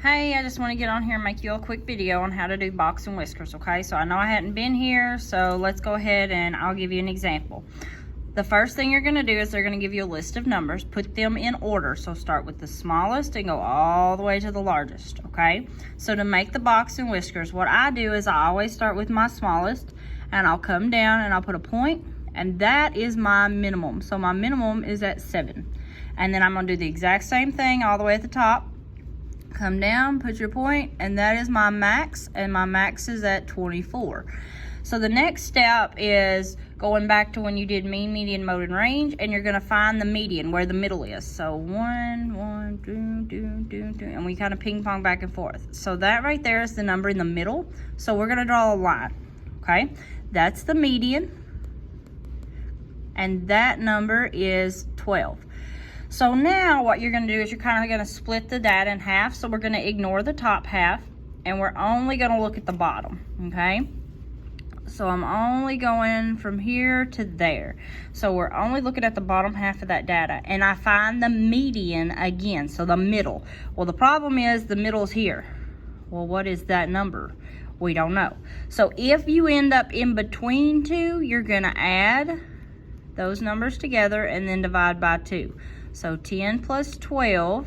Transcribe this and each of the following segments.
Hey, I just want to get on here and make you a quick video on how to do box and whiskers, okay? So I know I hadn't been here, so let's go ahead and I'll give you an example. The first thing you're going to do is they're going to give you a list of numbers. Put them in order. So start with the smallest and go all the way to the largest, okay? So to make the box and whiskers, what I do is I always start with my smallest, and I'll come down and I'll put a point, and that is my minimum. So my minimum is at 7. And then I'm going to do the exact same thing all the way at the top. Come down, put your point, and that is my max, and my max is at 24. So the next step is going back to when you did mean, median, mode, and range, and you're going to find the median, where the middle is. So 1, 1, 2, and we kind of ping pong back and forth. So that right there is the number in the middle. So we're going to draw a line, okay? That's the median, and that number is 12. So now what you're going to do is you're kind of going to split the data in half. So we're going to ignore the top half, and we're only going to look at the bottom, okay? So I'm only going from here to there. So we're only looking at the bottom half of that data, and I find the median again, so the middle. Well, the problem is the middle's here. Well, what is that number? We don't know. So if you end up in between two, you're going to add those numbers together and then divide by 2. So 10 plus 12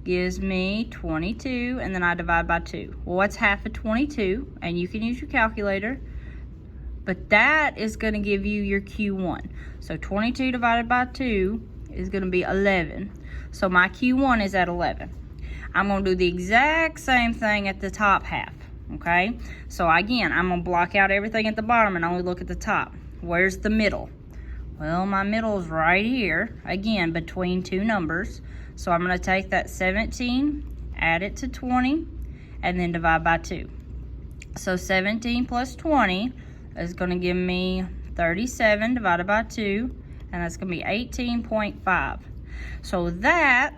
gives me 22, and then I divide by 2. Well, what's half of 22? And you can use your calculator, but that is going to give you your Q1. So 22 divided by 2 is going to be 11. So my Q1 is at 11. I'm going to do the exact same thing at the top half, okay? So again, I'm going to block out everything at the bottom and only look at the top. Where's the middle? Well, my middle is right here, again, between two numbers. So I'm going to take that 17, add it to 20, and then divide by 2. So 17 plus 20 is going to give me 37 divided by 2, and that's going to be 18.5. So that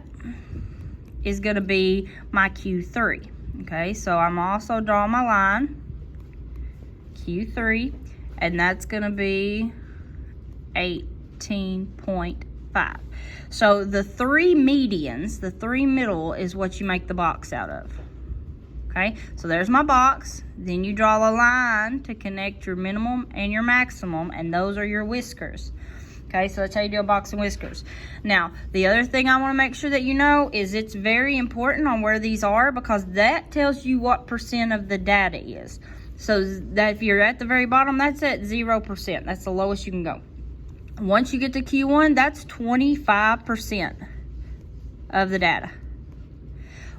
is going to be my Q3. Okay, so I'm also drawing my line, Q3, and that's going to be 18.5. So the 3 medians, the 3 middle, is what you make the box out of. Okay, so there's my box. Then you draw a line to connect your minimum and your maximum, and those are your whiskers. Okay, so that's how you do a box and whiskers. Now, the other thing I want to make sure that you know is it's very important on where these are, because that tells you what percent of the data is. So that if you're at the very bottom, that's at 0%. That's the lowest you can go. Once you get to Q1, that's 25% of the data.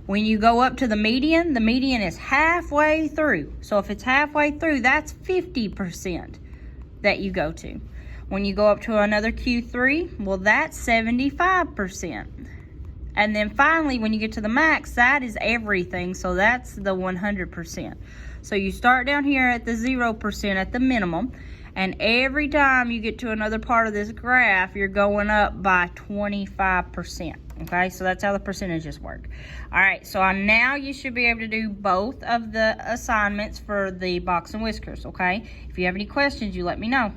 When you go up to the median is halfway through. So if it's halfway through, that's 50% that you go to. When you go up to another Q3, well, that's 75%. And then finally, when you get to the max, that is everything. So that's the 100%. So you start down here at the 0% at the minimum. And every time you get to another part of this graph, you're going up by 25%. Okay, so that's how the percentages work. All right, so now you should be able to do both of the assignments for the box and whiskers, okay? If you have any questions, you let me know.